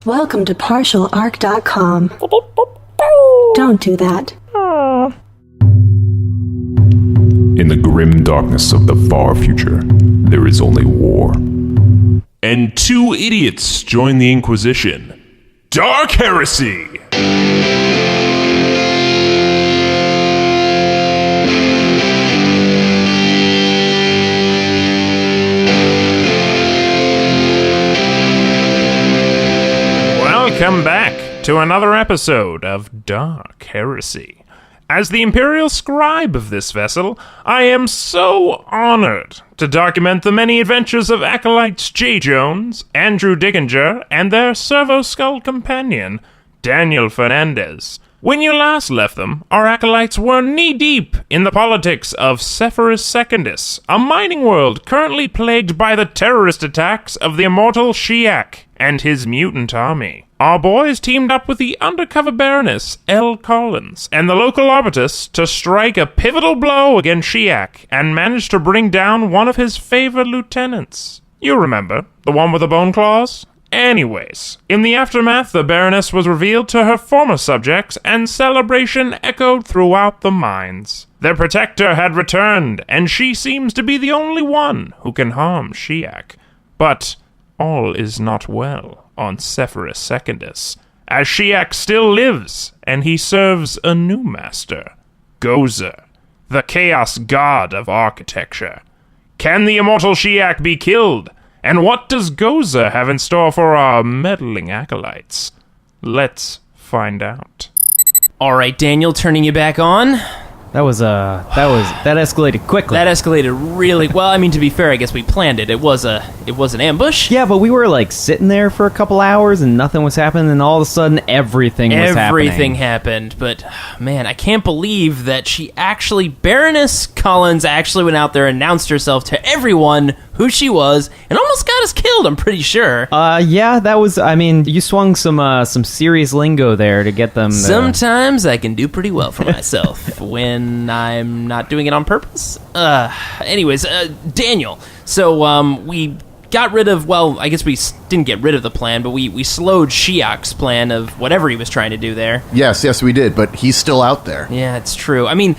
Welcome to partialarc.com. Don't do that. In the grim darkness of the far future, there is only war. And two idiots join the Inquisition. Dark Heresy! Welcome back to another episode of Dark Heresy. As the Imperial Scribe of this vessel, I am so honored to document the many adventures of acolytes J. Jones, Andrew Dickinger, and their servo-skull companion, Daniel Fernandez. When you last left them, our acolytes were knee-deep in the politics of Sepheris Secundus, a mining world currently plagued by the terrorist attacks of the immortal Sheyak and his mutant army. Our boys teamed up with the undercover Baroness, L. Collins, and the local Arbites to strike a pivotal blow against Sheyak and managed to bring down one of his favored lieutenants. You remember, the one with the bone claws? Anyways, in the aftermath, the Baroness was revealed to her former subjects, and celebration echoed throughout the mines. Their protector had returned, and she seems to be the only one who can harm Sheyak. But all is not well on Sepheris Secundus, as Sheyak still lives, and he serves a new master, Gozer, the chaos god of architecture. Can the immortal Sheyak be killed? And what does Gozer have in store for our meddling acolytes? Let's find out. All right, Daniel, turning you back on. That escalated quickly. That escalated really well. I mean, to be fair, I guess we planned it. It was an ambush. Yeah, but we were like sitting there for a couple hours and nothing was happening, and all of a sudden everything was happening. Everything happened, but man, I can't believe that Baroness Collins actually went out there and announced herself to everyone who she was and almost got us killed, I'm pretty sure. Yeah, that was, I mean, you swung some serious lingo there to get them. Sometimes I can do pretty well for myself when I'm not doing it on purpose. Anyways, Daniel, so we got rid of, well, I guess we didn't get rid of the plan, but we slowed Sheyak's plan of whatever he was trying to do there. Yes, we did, but he's still out there. Yeah, it's true. I mean,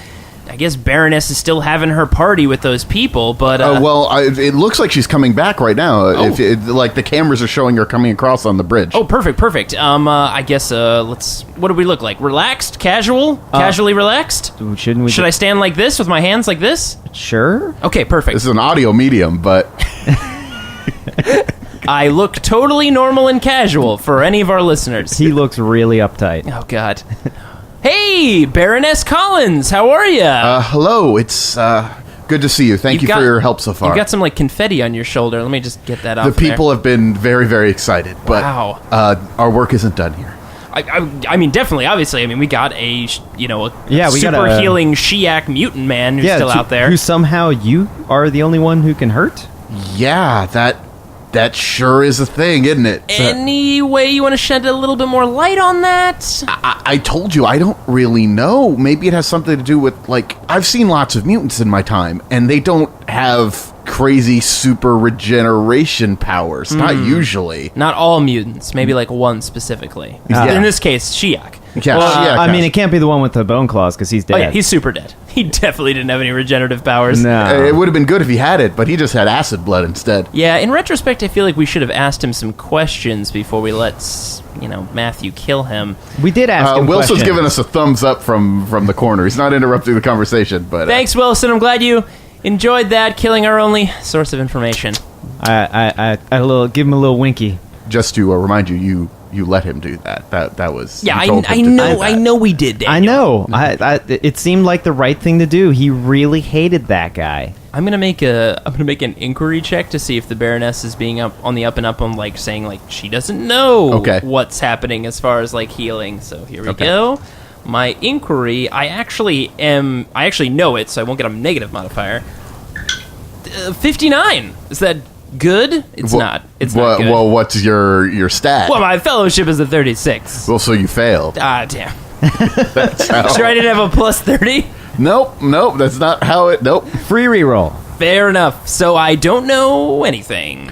I guess Baroness is still having her party with those people, but... it looks like she's coming back right now. Like, the cameras are showing her coming across on the bridge. Oh, perfect. I guess, what do we look like? Relaxed? Casual? Casually relaxed? Shouldn't we... Should I stand like this with my hands like this? Sure. Okay, perfect. This is an audio medium, but... I look totally normal and casual for any of our listeners. He looks really uptight. Oh, God. Hey, Baroness Collins, how are you? Hello, it's good to see you. Thank you for your help so far. You've got some, like, confetti on your shoulder. Let me just get that off The people have been very, very excited, but wow. Our work isn't done here. I mean, definitely, obviously. I mean, we got a super healing Sheyak mutant man who's still out there. Who somehow you are the only one who can hurt? Yeah, that sure is a thing, isn't it? Any way you want to shed a little bit more light on that? I told you, I don't really know. Maybe it has something to do with, like, I've seen lots of mutants in my time, and they don't have crazy super regeneration powers. Not usually. Not all mutants. Maybe, like, one specifically. Yeah. In this case, Sheyak. Yeah, I mean, it can't be the one with the bone claws, because he's dead. Oh, yeah, he's super dead. He definitely didn't have any regenerative powers. No. It would have been good if he had it, but he just had acid blood instead. Yeah, in retrospect, I feel like we should have asked him some questions before we let, Matthew kill him. We did ask him Wilson's questions. giving us a thumbs up from the corner. He's not interrupting the conversation, but... Thanks, Wilson. I'm glad you enjoyed that, killing our only source of information. I give him a little winky. Just to remind you, you let him do that. That was... Yeah, I know we did, Daniel. I know. It seemed like the right thing to do. He really hated that guy. I'm gonna make an inquiry check to see if the Baroness is being on the up and up on, like, saying, like, she doesn't know what's happening as far as, like, healing. So here we go. My inquiry, I actually know it, so I won't get a negative modifier. 59. Is that good? It's not. It's not good. Well, what's your stat? Well, my fellowship is a 36. Well, so you failed. Ah, damn. That's how... Sure I didn't have a plus 30? Nope. That's not how it... Nope. Free reroll. Fair enough. So I don't know anything.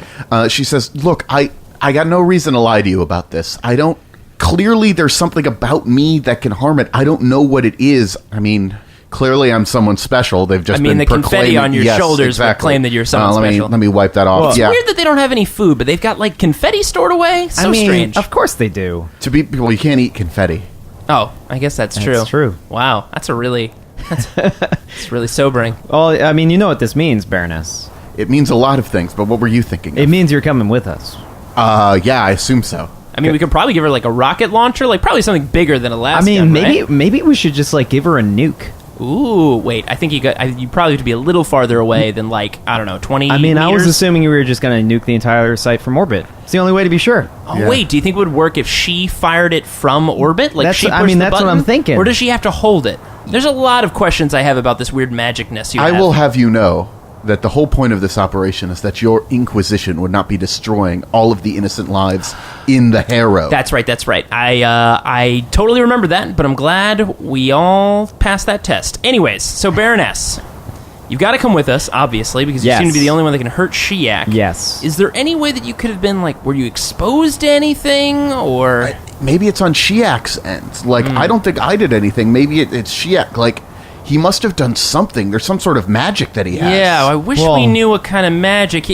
She says, look, I I got no reason to lie to you about this. I don't... Clearly, there's something about me that can harm it. I don't know what it is. I mean, clearly I'm someone special. They've just been the confetti on your shoulders would claim that you're someone special. Let me wipe that off. It's weird that they don't have any food, but they've got, like, confetti stored away? So strange. Of course they do. Well, you can't eat confetti. Oh, I guess that's true. That's true. Wow, that's it's really sobering. Well, I mean, you know what this means, Baroness. It means a lot of things, but what were you thinking It of? means you're coming with us. Yeah, I assume so. I mean, we could probably give her, like, a rocket launcher, like, probably something bigger than a last gun, maybe we should just, like, give her a nuke. Ooh, wait, I think you probably have to be a little farther away than, like, I don't know, 20 I mean, meters? I was assuming you were just going to nuke the entire site from orbit. It's the only way to be sure. Oh, Yeah. wait, do you think it would work if she fired it from orbit? Like, That's- she pushed I mean, the that's what button? I'm thinking. Or does she have to hold it? There's a lot of questions I have about this weird magicness you I have. will have you know that the whole point of this operation is that your Inquisition would not be destroying all of the innocent lives in the Harrow. That's right. I totally remember that, but I'm glad we all passed that test. Anyways, so Baroness, you've got to come with us, obviously, because you Yes. seem to be the only one that can hurt Sheyak. Yes. Is there any way that you could have been, like, were you exposed to anything, or... Maybe it's on Sheyak's end. Like, I don't think I did anything. Maybe it's Sheyak. Like, he must have done something. There's some sort of magic that he has. Yeah, I wish we knew what kind of magic.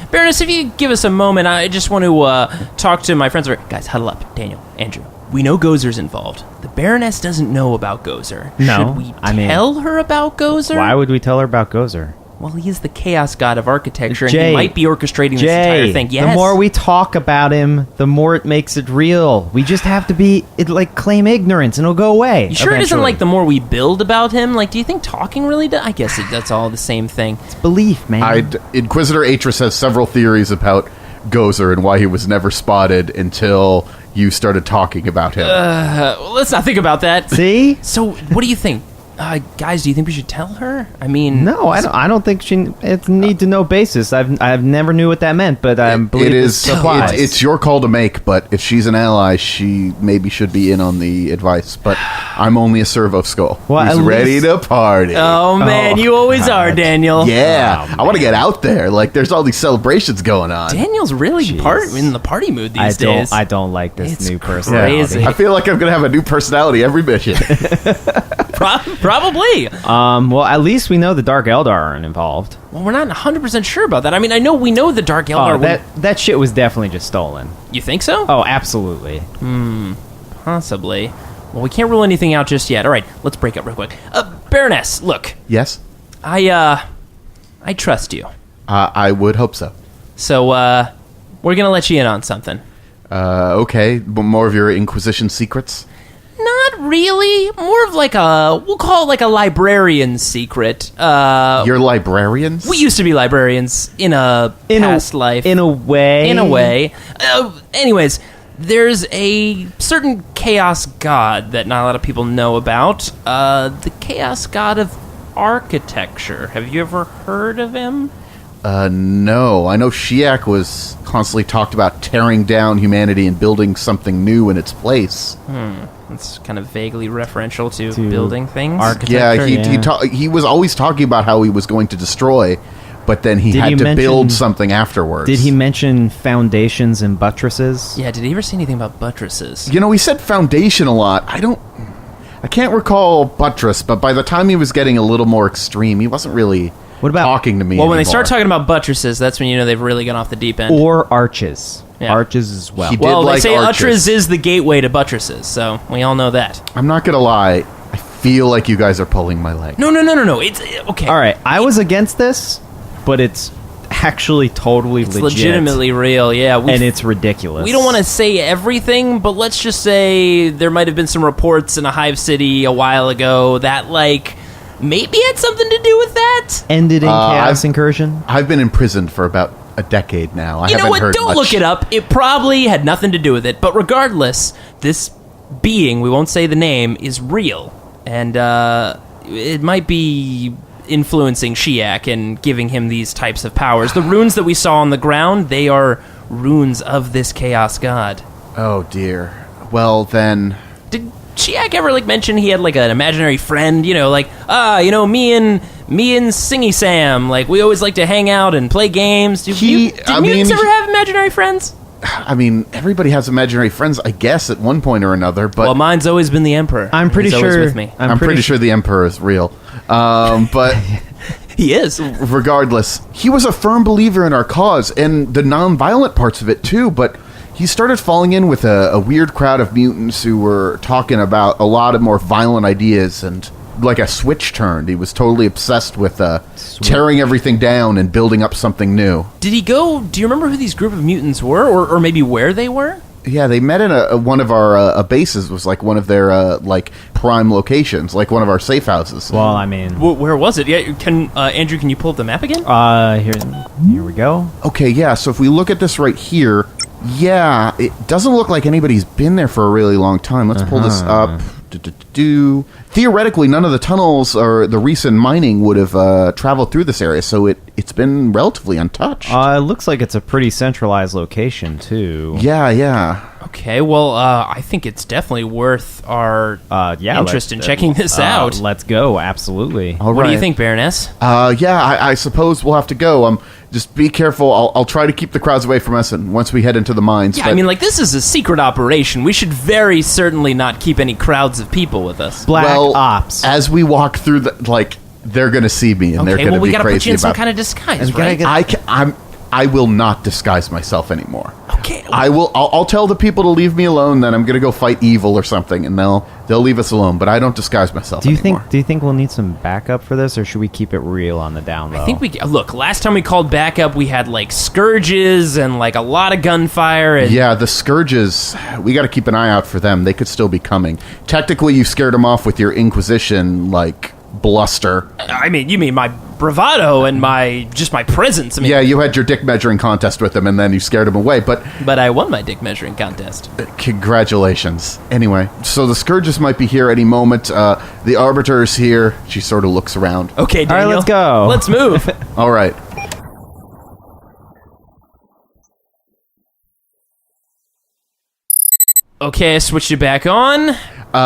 Baroness, if you give us a moment, I just want to talk to my friends. Guys, huddle up. Daniel, Andrew. We know Gozer's involved. The Baroness doesn't know about Gozer. No, Should we I mean, tell her about Gozer? Why would we tell her about Gozer? Well, he is the chaos god of architecture, and Jay, he might be orchestrating this entire thing. Yes. The more we talk about him, the more it makes it real. We just have to claim ignorance, and it'll go away. You sure it isn't eventually. like the more we build about him? Like, do you think talking really does? I guess that's all the same thing. It's belief, man. Inquisitor Atris has several theories about Gozer and why he was never spotted until you started talking about him. Well, let's not think about that. See? So, what do you think? Guys, do you think we should tell her? I mean... No, I don't think it's need to know basis. I've never knew what that meant, but I believe it is. It's your call to make, but if she's an ally, she maybe should be in on the advice. But I'm only a servo skull Well, who's at ready least- to party. Oh, man, you always are, Daniel. Yeah, I want to get out there. Like, there's all these celebrations going on. Daniel's really in the party mood these days. I don't like this It's new personality. crazy. I feel like I'm gonna have a new personality every mission. Probably. Well, at least we know the Dark Eldar aren't involved. Well, we're not 100% sure about that. I mean, we know the Dark Eldar. That shit was definitely just stolen. You think so? Oh, absolutely. Possibly. Well, we can't rule anything out just yet. All right, let's break up real quick. Baroness, look, Yes, I trust you. I would hope so. So, we're gonna let you in on something. Okay, but more of your Inquisition secrets. Not really. More of like we'll call it like a librarian's secret. You're librarians. We used to be librarians in a past life. In a way. In a way. Anyways, there's a certain chaos god that not a lot of people know about. The chaos god of architecture. Have you ever heard of him? No. I know Sheyak was constantly talked about tearing down humanity and building something new in its place. It's kind of vaguely referential to building things. Architecture, He was always talking about how he was going to destroy, but then he had to build something afterwards. Did he mention foundations and buttresses? Yeah, did he ever say anything about buttresses? You know, he said foundation a lot. I can't recall buttress, but by the time he was getting a little more extreme, he wasn't really talking to me Well, when they anymore. start talking about buttresses, that's when you know they've really gone off the deep end. Or arches. Yeah. Arches as well. He did Well, like they say arches. Utras is the gateway to buttresses, so we all know that. I'm not gonna lie. I feel like you guys are pulling my leg. No. It's okay. All right, I was against this, but it's actually totally It's legit. legitimately real, yeah. And it's ridiculous. We don't want to say everything, but let's just say there might have been some reports in a hive city a while ago that, like, maybe had something to do with that. Ended in chaos incursion. I've been imprisoned for about a decade now. I You know haven't what? heard Don't much. look it up. It probably had nothing to do with it. But regardless, this being, we won't say the name, is real. And it might be influencing Sheyak and giving him these types of powers. The runes that we saw on the ground, they are runes of this chaos god. Oh dear. Well then, Did Sheyak ever mention he had an imaginary friend? You know, me and Singy Sam, we always like to hang out and play games. Do mutants ever have imaginary friends? I mean, everybody has imaginary friends, I guess, at one point or another, but... Well, mine's always been the Emperor. I'm pretty He's sure... always with me. I'm pretty sure the Emperor is real. But... He is. Regardless, he was a firm believer in our cause, and the non-violent parts of it, too, but he started falling in with a weird crowd of mutants who were talking about a lot of more violent ideas, and like a switch turned. He was totally obsessed with tearing everything down and building up something new. Did he go... Do you remember who these group of mutants were, or maybe where they were? Yeah, they met in one of our bases, was like one of their prime locations, like one of our safe houses. Well, I mean... Where was it? Yeah, Andrew, can you pull up the map again? Here we go. Okay, yeah, so if we look at this right here, yeah, it doesn't look like anybody's been there for a really long time. Let's pull this up. Theoretically, none of the tunnels or the recent mining would have traveled through this area, so it's been relatively untouched. It looks like it's a pretty centralized location, too. Yeah. Okay, well, I think it's definitely worth our interest in checking this out. Let's go, absolutely. All What right. do you think, Baroness? I suppose we'll have to go. Just be careful. I'll try to keep the crowds away from us, and once we head into the mines. Yeah, I mean, like, this is a secret operation. We should very certainly not keep any crowds of people with us. Black Ops. As we walk through they're going to see me, and they're Okay, going to well, we be gotta crazy put you in some about. kind of disguise, we gotta right? get- I will not disguise myself anymore. Okay. I'll tell the people to leave me alone. Then I'm going to go fight evil or something, and they'll leave us alone. But I don't disguise myself anymore. Do you think we'll need some backup for this, or should we keep it real on the down low? I think look, last time we called backup, we had, like, scourges and, like, a lot of gunfire. And Yeah, the Scourges, we got to keep an eye out for them. They could still be coming. Technically, you scared them off with your Inquisition, bluster. I mean, you mean my bravado and my presence. I mean, Yeah, you had your dick measuring contest with them, and then you scared them away, but I won my dick measuring contest. congratulations. Anyway, so the Scourges might be here any moment. The Arbiter is here. She sort of looks around. Okay, Daniel. All right, let's go. Let's move. All right. Okay, I switched it back on.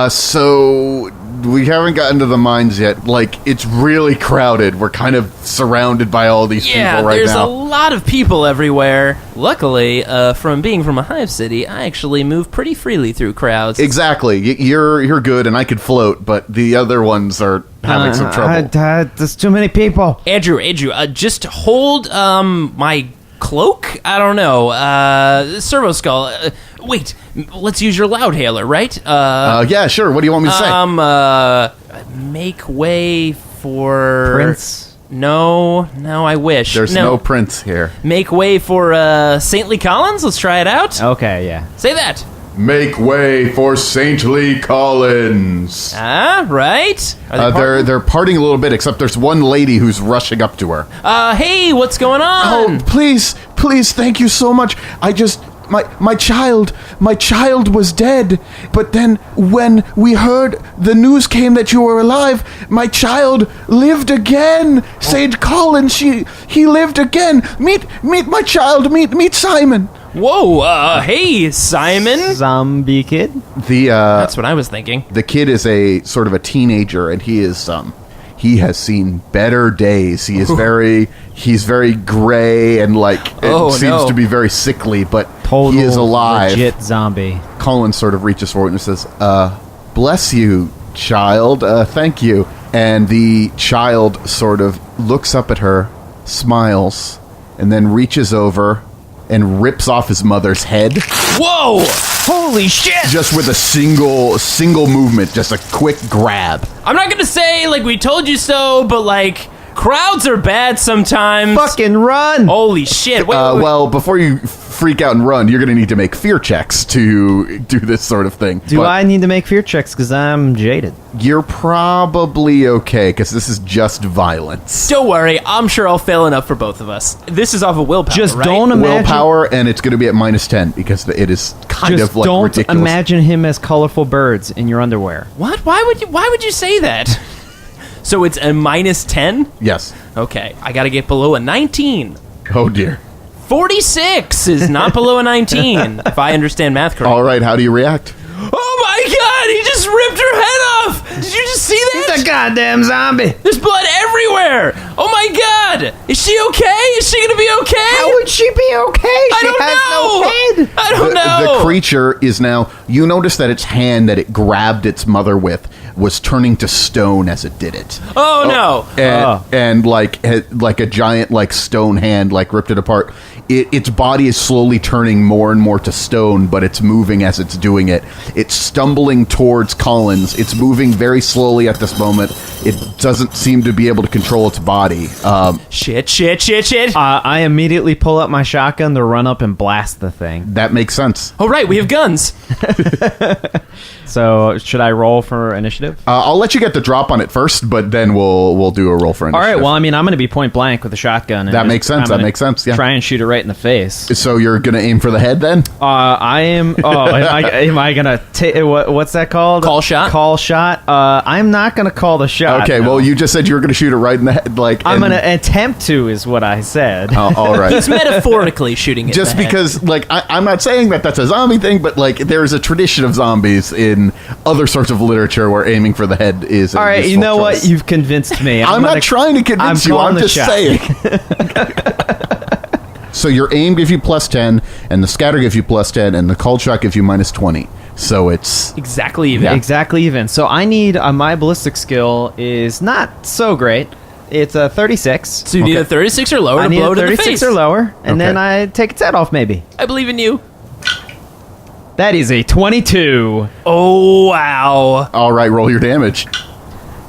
So we haven't gotten to the mines yet. It's really crowded. We're kind of surrounded by all these people right there's now. a lot of people everywhere. Luckily, from being from a hive city, I actually move pretty freely through crowds. Exactly. You're good, and I could float, but the other ones are having some trouble. There's too many people. Andrew, just hold my cloak. I don't know. Servo skull. Wait, let's use your loudhailer, right? Yeah, sure. What do you want me to say? Make way for Prince? No, I wish. There's no prince here. Make way for Saintly Collins. Let's try it out. Okay, yeah. Say that. Make way for Saintly Collins. Right. They're parting a little bit, except there's one lady who's rushing up to her. Hey, what's going on? Oh, please, thank you so much. My child was dead, but then when we heard the news came that you were alive, my child lived again. Saint Colin, he lived again. Meet my child. Meet Simon. Whoa, hey, Simon. Zombie kid? That's what I was thinking. The kid is a sort of a teenager, and he he has seen better days. He is he's very gray and seems to be very sickly, but Total he is alive. Legit zombie. Colin sort of reaches forward and says, bless you, child. Thank you. And the child sort of looks up at her, smiles, and then reaches over and rips off his mother's head. Whoa! Holy shit! Just with a single movement, just a quick grab. I'm not gonna say, we told you so, but, crowds are bad sometimes. Fucking run! Holy shit. Wait. Well, before you freak out and run, you're going to need to make fear checks to do this sort of thing. Do I need to make fear checks because I'm jaded? You're probably okay, because this is just violence. Don't worry, I'm sure I'll fail enough for both of us. This is off of willpower, Just right? don't imagine... Willpower, and it's going to be at -10, because it is kind Just of don't ridiculous. imagine him as colorful birds in your underwear. What? Why would you say that? So it's a -10? Yes. Okay, I gotta get below a 19. Oh, dear. 46 is not below a 19, if I understand math correctly. All right, how do you react? Oh my god, he just ripped her head off! Did you just see that? He's a goddamn zombie! There's blood everywhere! Oh my god! Is she okay? Is she gonna be okay? How would she be okay? She has no head. I don't know. The creature is now... You notice that its hand that it grabbed its mother with was turning to stone as it did it. Oh no! And like a giant like stone hand like ripped it apart. Its body is slowly turning more and more to stone, but it's moving as it's doing it. It's stumbling towards Collins. It's moving very slowly at this moment. It doesn't seem to be able to control its body. Shit. I immediately pull up my shotgun to run up and blast the thing. That makes sense. Oh right, we have guns. So should I roll for initiative? I'll let you get the drop on it first, but then we'll do a roll for initiative. All right. Well, I mean, I'm going to be point blank with a shotgun. And That makes sense, I'm that makes sense, yeah. Try and shoot it right in the face. So you're gonna aim for the head then? I am. Oh, am I gonna take what's that called? Call shot? Call shot. I'm not gonna call the shot. Okay. no. Well, you just said you were gonna shoot it right in the head. I'm gonna attempt to, is what I said. All right. He's metaphorically shooting it. Just in the head. because, like, I'm not saying that that's a zombie thing, but like, there's a tradition of zombies in other sorts of literature where aiming for the head is. All right. You know what? You've convinced me. I'm not trying to convince you. calling I'm the just shot. saying. So your aim gives you plus 10, and the scatter gives you plus 10, and the cold shot gives you minus 20. So it's exactly even. Yeah. Exactly even. So I need my ballistic skill is not so great. It's a 36. So you need a 36 or lower I to need blow a to the 36 face. or lower, and then Okay. I take its head off. Maybe I believe in you. that is a 22, Oh wow. all right. Roll your damage.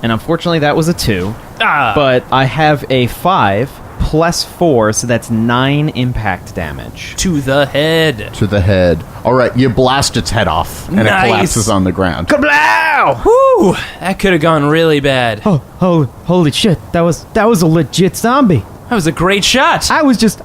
and unfortunately that was a 2. Ah. But I have a 5 plus 4, so that's 9 impact damage. To the head. To the head. All right. You blast its head off, and Nice. it collapses on the ground. Kablow! Whew! That could have gone really bad. Oh, holy shit! That was a legit zombie. That was a great shot. I was just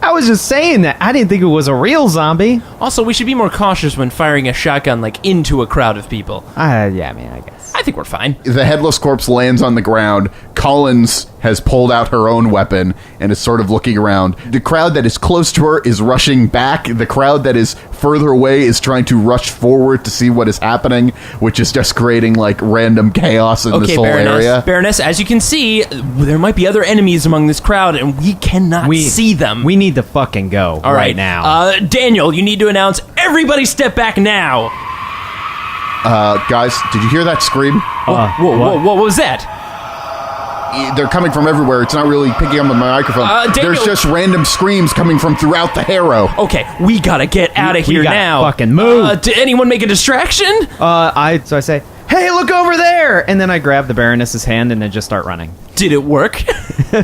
saying that. I didn't think it was a real zombie. Also, we should be more cautious when firing a shotgun like into a crowd of people. Yeah, I mean, I guess. I think we're fine. The headless corpse lands on the ground. Collins has pulled out her own weapon and is sort of looking around. The crowd that is close to her is rushing back. The crowd that is further away is trying to rush forward to see what is happening, which is just creating like random chaos in this whole area. Baroness, as you can see, there might be other enemies among this crowd, and we cannot see them. We need to fucking go All right now. Daniel, you need to announce, everybody step back now. Guys, did you hear that scream? Whoa, what was that? They're coming from everywhere. It's not really picking up on my microphone. Daniel- There's just random screams coming from throughout the Harrow. Okay, we gotta get out of we here gotta now. fucking move. Did anyone make a distraction? So I say, hey, look over there! And then I grab the Baroness's hand and then just start running. Did it work?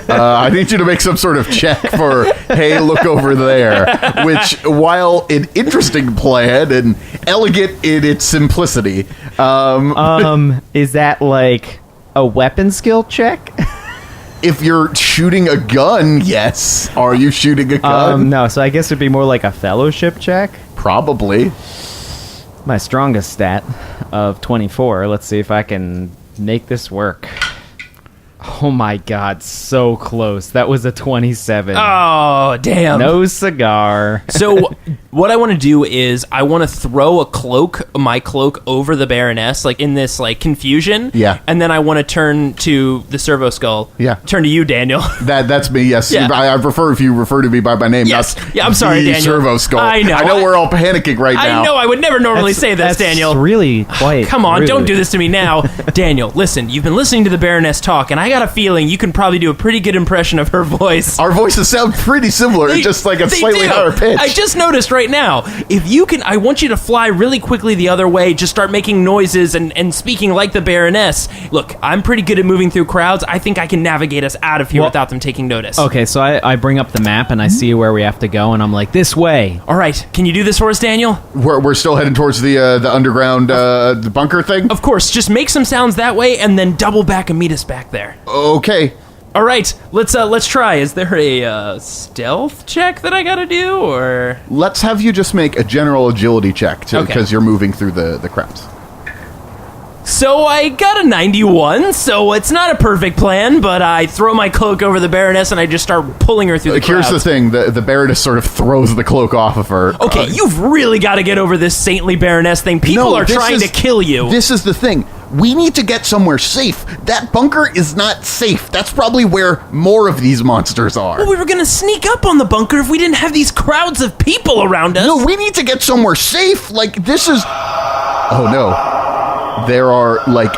I need you to make some sort of check for, hey, look over there. Which, while an interesting plan and elegant in its simplicity, Is that like a weapon skill check? if you're shooting a gun, yes. Are you shooting a gun? No, so I guess it'd be more like a fellowship check. Probably. My strongest stat of 24. Let's see if I can make this work. Oh my god, so close. That was a 27. Oh, damn. No cigar. So what I want to do is I want to throw my cloak over the Baroness, like in this like confusion. Yeah. And then I want to turn to the servo skull. Yeah. Turn to you, Daniel. That's me, yes. Yeah. I prefer if you refer to me by my name. Yes. Not Yeah, I'm sorry, the Daniel. Servo Skull. I know. we're all panicking right now. I know I would never normally say this, That's Daniel. really quite Come on, rude. don't do this to me now. Daniel, listen, you've been listening to the Baroness talk, and I got a feeling you can probably do a pretty good impression of her voice. Our voices sound pretty similar, just like a They slightly do. higher pitch. I just noticed right now. If you can, I want you to fly really quickly the other way. Just start making noises and speaking like the Baroness. Look, I'm pretty good at moving through crowds. I think I can navigate us out of here Well- without them taking notice. Okay, so I bring up the map and I see where we have to go, and I'm like, this way. All right, can you do this for us, Daniel? We're still heading towards the underground the bunker thing? Of course. Just make some sounds that way, and then double back and meet us back there. Okay. All right, let's try. Is there a stealth check that I gotta do, or? Let's have you just make a general agility check, Okay. because you're moving through the crowds. So I got a 91, so it's not a perfect plan, but I throw my cloak over the Baroness and I just start pulling her through the Here's the crowds. thing, the Baroness sort of throws the cloak off of her. Okay, you've really got to get over this saintly Baroness thing. People No, are this trying is- to kill you. This is the thing. We need to get somewhere safe. That bunker is not safe. That's probably where more of these monsters are. Well, we were gonna sneak up on the bunker if we didn't have these crowds of people around us. No, we need to get somewhere safe. Like, this is... Oh, no. There are, like,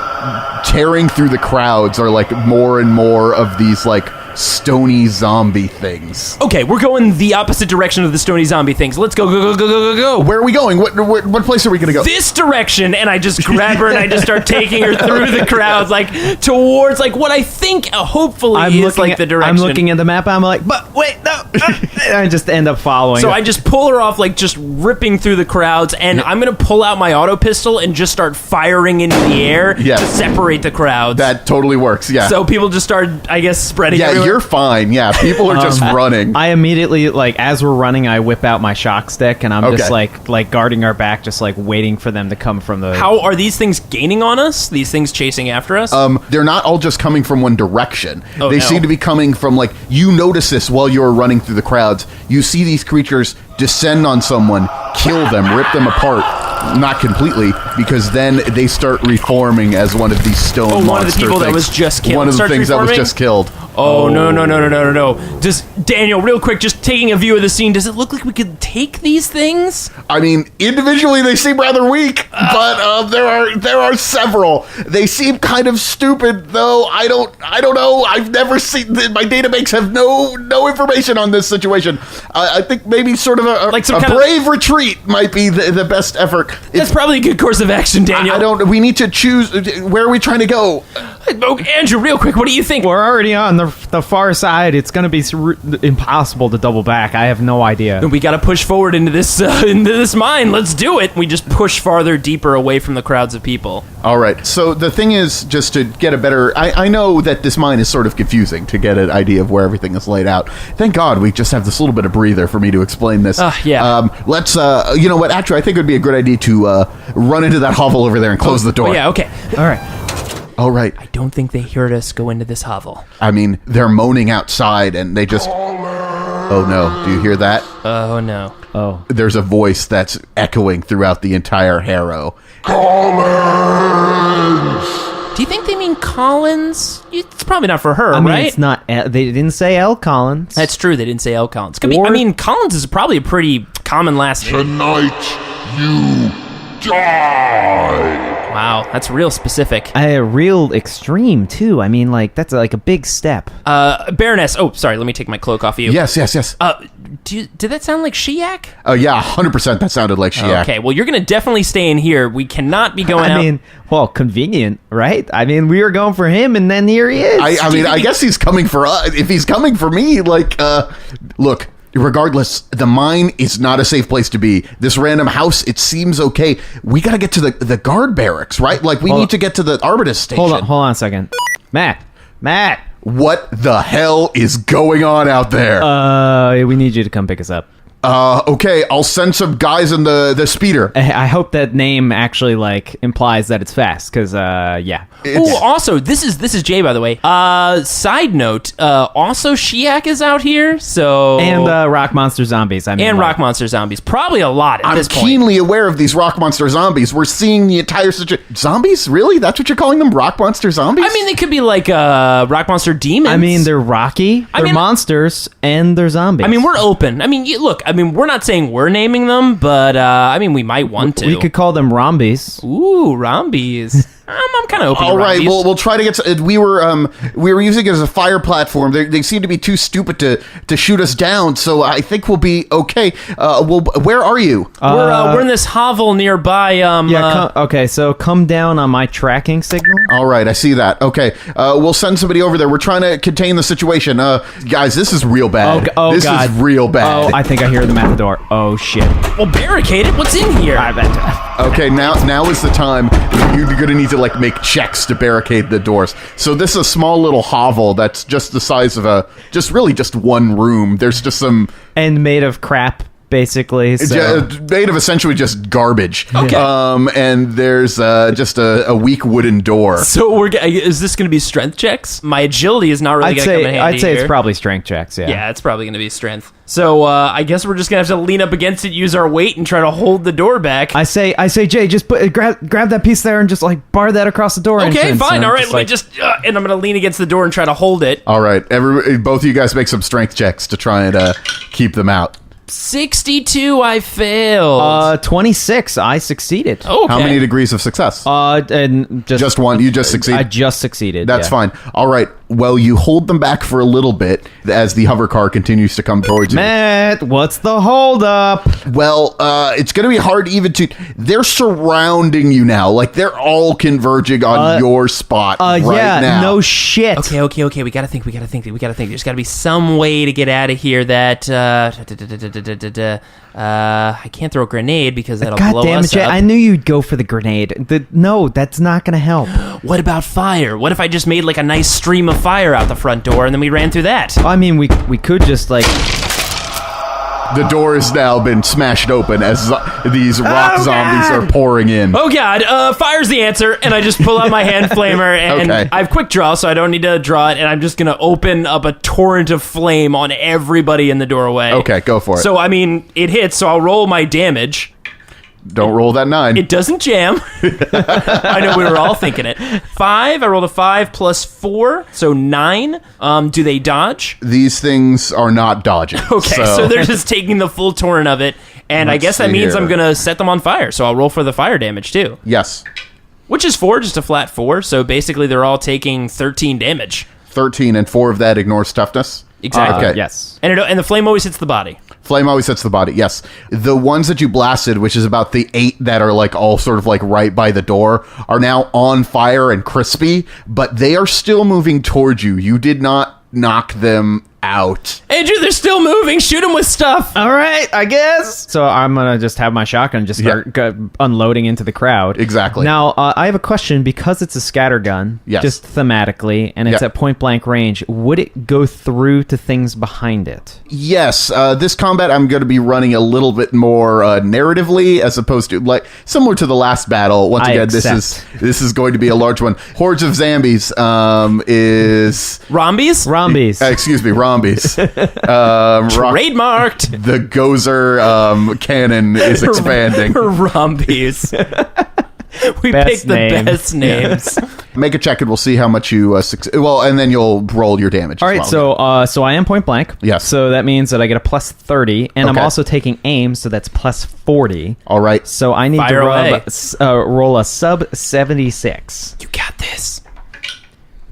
tearing through the crowds are, like, more and more of these, like, stony zombie things. Okay, we're going the opposite direction of the stony zombie things. Let's go. Where are we going? What place are we gonna go? This direction, and I just grab her and I just start taking her through the crowds, like towards like what I think hopefully is like the direction. I'm looking at the map. I'm like, but wait, no. And I just end up following. So I just pull her off, like just ripping through the crowds, and I'm gonna pull out my auto pistol and just start firing into the air to separate the crowds. That totally works. Yeah. So people just start, I guess, spreading. Yeah, everywhere. you're fine. Yeah, people are just running. I immediately, like, as we're running, I whip out my shock stick, and I'm just like guarding our back, just like waiting for them to come from the. How are these things gaining on us? These things chasing after us? They're not all just coming from one direction. They seem to be coming from, like, you notice this while you're running through the crowds. You see these creatures descend on someone, kill them, rip them apart. Not completely, because then they start reforming as one of these stone monster one of the people things. That was just killed. One of the things that was just killed. Oh, no. Just, Daniel, real quick, just taking a view of the scene, does it look like we could take these things? I mean, individually they seem rather weak, but there are several. They seem kind of stupid, though. I don't know. I've never seen... My databanks have no information on this situation. I think maybe sort of a brave retreat might be the best effort. That's probably a good course of action, Daniel. We need to choose... Where are we trying to go? Andrew, real quick, what do you think? We're already on the far side. It's going to be impossible to double back. I have no idea. We got to push forward into this mine. Let's do it. We just push farther, deeper away from the crowds of people. All right. So the thing is, just to get a better... I know that this mine is sort of confusing to get an idea of where everything is laid out. Thank God we just have this little bit of breather for me to explain this. Yeah. Let's... you know what? Actually, I think it would be a good idea to run into that hovel over there and close the door. Oh, yeah, okay. All right. I don't think they heard us go into this hovel. I mean, they're moaning outside, and they just... Oh, no. Do you hear that? Oh, no. Oh. There's a voice that's echoing throughout the entire harrow. Collins! Do you think they mean Collins? It's probably not for her, I mean, right? It's not... They didn't say L. Collins. That's true. They didn't say L. Collins. Collins is probably a pretty common last name. Tonight, you die! Wow, that's real specific. Real extreme, too. I mean, like, that's like a big step. Baroness. Oh, sorry, let me take my cloak off of you. Yes. Did that sound like Sheyak? Oh, yeah, 100% that sounded like Sheyak. Okay, well, you're going to definitely stay in here. We cannot be going out. I mean, well, convenient, right? I mean, we were going for him, and then here he is. I guess he's coming for us. If he's coming for me, like, look... Regardless, the mine is not a safe place to be. This random house, it seems okay. We gotta get to the guard barracks, right? Like, we need to get to the Arbites station. Hold on a second. Matt! What the hell is going on out there? We need you to come pick us up. Okay, I'll send some guys in the speeder. I hope that name actually, like, implies that it's fast, because, yeah. Oh, also, this is Jay, by the way. Side note, also Sheyak is out here, so... And, Rock Monster Zombies, I mean. And Rock Monster Zombies. Probably a lot at this point. I'm keenly aware of these Rock Monster Zombies. We're seeing the entire situation... Zombies? Really? That's what you're calling them? Rock Monster Zombies? I mean, they could be like, Rock Monster Demons. I mean, they're rocky, they're monsters, and they're zombies. I mean, we're open. I mean, look, we're not saying we're naming them, but, we might want to. We could call them Rombies. Ooh, Rombies. I'm kind of open. All to right, Rombies. we'll try to get. We were using it as a fire platform. They seem to be too stupid to shoot us down. So I think we'll be okay. Where are you? We're in this hovel nearby. Okay, so come down on my tracking signal. All right, I see that. Okay, we'll send somebody over there. We're trying to contain the situation. Guys, this is real bad. This God. is real bad. Oh, I think I hear them at the door. Oh shit! Well, barricade it. What's in here? Okay, now is the time. You're gonna need to make checks to barricade the doors. So this is a small little hovel that's just the size of just one room. There's just some... And made of crap basically. So. Made of essentially just garbage. Okay. And there's just a weak wooden door. So is this going to be strength checks? My agility is not really going to come in handy. I'd say here. it's probably strength checks. Yeah. Yeah, it's probably going to be strength. So I guess we're just going to have to lean up against it, use our weight, and try to hold the door back. I say, Jay, just grab that piece there and just like bar that across the door. Okay, entrance, fine. All right, just, let me just and I'm going to lean against the door and try to hold it. All right, both of you guys make some strength checks to try and keep them out. 62, I failed. 26, I succeeded. Okay. How many degrees of success? And Just one. You just succeed. I just succeeded. That's yeah. fine. All right. Well, you hold them back for a little bit as the hover car continues to come towards you. Matt, what's the holdup? Well, it's going to be hard even to... They're surrounding you now. Like, they're all converging on your spot right now. No shit. Okay. We gotta think. There's gotta be some way to get out of here that I can't throw a grenade because that'll blow damn us it, Jay, up. I knew you'd go for the grenade. No, that's not gonna help. What about fire? What if I just made like a nice stream of fire out the front door and then we ran through that? I mean, we could just like... The door has now been smashed open as these rock zombies are pouring in. Oh god, fire's the answer, and I just pull out my hand flamer, and Okay. I have quick draw, so I don't need to draw it, and I'm just gonna open up a torrent of flame on everybody in the doorway. Okay, go for it. So, I mean, it hits, so I'll roll my damage. Don't roll that 9. It doesn't jam. I know we were all thinking it. 5, I rolled a 5 plus 4, so 9. Do they dodge? These things are not dodging. Okay, so they're just taking the full torrent of it, and I Let's guess that see means here. I'm gonna set them on fire, so I'll roll for the fire damage too. Yes. Which is 4, just a flat 4, so basically they're all taking 13 damage. 13, and 4 of that ignores toughness? Exactly. Okay. Yes. And the flame always hits the body. Flame always hits the body, yes. The ones that you blasted, which is about the 8 that are like all sort of like right by the door, are now on fire and crispy, but they are still moving towards you. You did not knock them out. Andrew, they're still moving. Shoot them with stuff. All right, I guess. So I'm going to just have my shotgun just start unloading into the crowd. Exactly. Now, I have a question. Because it's a scatter gun, Yes. just thematically, and it's Yeah. at point blank range, would it go through to things behind it? Yes, this combat I'm going to be running a little bit more narratively as opposed to like similar to the last battle. Once I again, accept. this is going to be a large one. Hordes of Zombies is Rombies? Rombies. excuse me, Rombies. Trademarked. The Gozer cannon is expanding. Rombies. We Best picked the name. best names. Make a check and we'll see how much you well, and then you'll roll your damage. All as right, well. so I am point blank. Yes. So that means that I get a plus 30, and I'm Okay. also taking aim, so that's plus 40. All right. So I need Fire to away. roll a sub 76. You got this.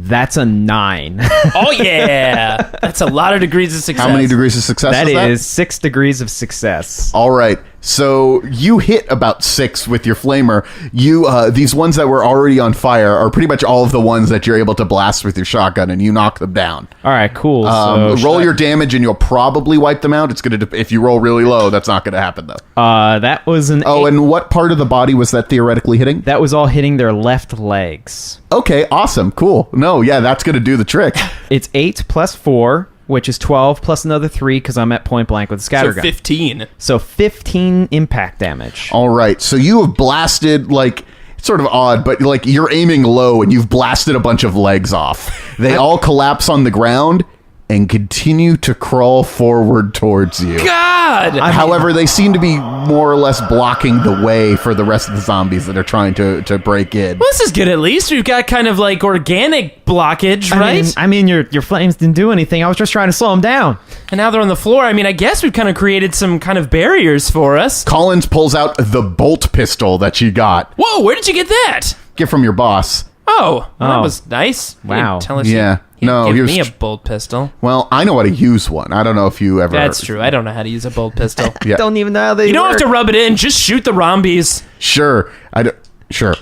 That's a 9. Oh, yeah. That's a lot of degrees of success. How many degrees of success That is that? is 6 degrees of success. All right. So you hit about 6 with your flamer. You these ones that were already on fire are pretty much all of the ones that you're able to blast with your shotgun, and you knock them down. All right, cool. So Roll your damage, and you'll probably wipe them out. It's gonna if you roll really low, that's not gonna happen though. that was an Oh, 8. and what part of the body was that theoretically hitting? That was all hitting their left legs. Okay, awesome, cool. No, yeah, that's gonna do the trick. It's 8 plus 4, which is 12, plus another 3 because I'm at point blank with a So scattergun. 15. So 15 impact damage. All right, so you have blasted like. It's sort of odd, but like you're aiming low and you've blasted a bunch of legs off. They all collapse on the ground and continue to crawl forward towards you. God! However, they seem to be more or less blocking the way for the rest of the zombies that are trying to break in. Well, this is good at least. We've got kind of like organic blockage, right? I mean, your flames didn't do anything. I was just trying to slow them down. And now they're on the floor. I mean, I guess we've kind of created some kind of barriers for us. Collins pulls out the bolt pistol that she got. Whoa, where did you get that? Get from your boss. Oh, well, that Oh. was nice. You Wow. didn't tell us Yeah. you No, give he was me a tr- bolt pistol. Well, I know how to use one. I don't know if you ever... That's true. I don't know how to use a bolt pistol. Yeah. Don't even know how they You don't work. have to rub it in. Just shoot the rombies. Sure. Sure.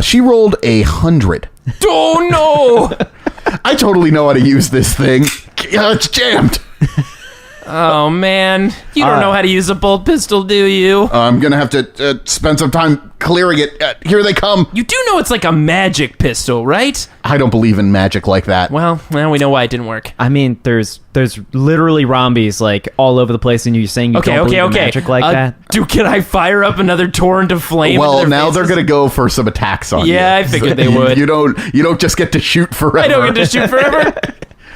She rolled 100. Oh, no! I totally know how to use this thing. Yeah, it's jammed. Oh, man. You don't know how to use a bolt pistol, do you? I'm gonna have to spend some time clearing it. Here they come. You do know it's like a magic pistol, right? I don't believe in magic like that. Well, now we know why it didn't work. I mean, there's literally rombies like all over the place, and you're saying you don't believe in magic like that? Can I fire up another torrent of flame? Well, into their now faces? they're gonna go for some attacks on you. Yeah, I figured they would. You don't just get to shoot forever. I don't get to shoot forever?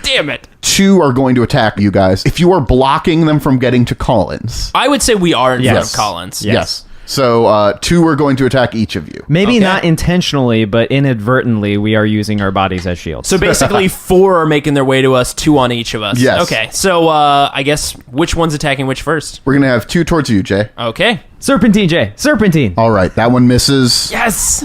Damn it. 2 are going to attack you guys. If you are blocking them from getting to Collins. I would say we are in front Yes. of Collins. Yes. So 2 are going to attack each of you. Maybe Okay. not intentionally, but inadvertently, we are using our bodies as shields. So basically 4 are making their way to us, 2 on each of us. Yes. Okay, so I guess which one's attacking which first? We're going to have 2 towards you, Jay. Okay. Serpentine, Jay. Serpentine. All right, that one misses. Yes!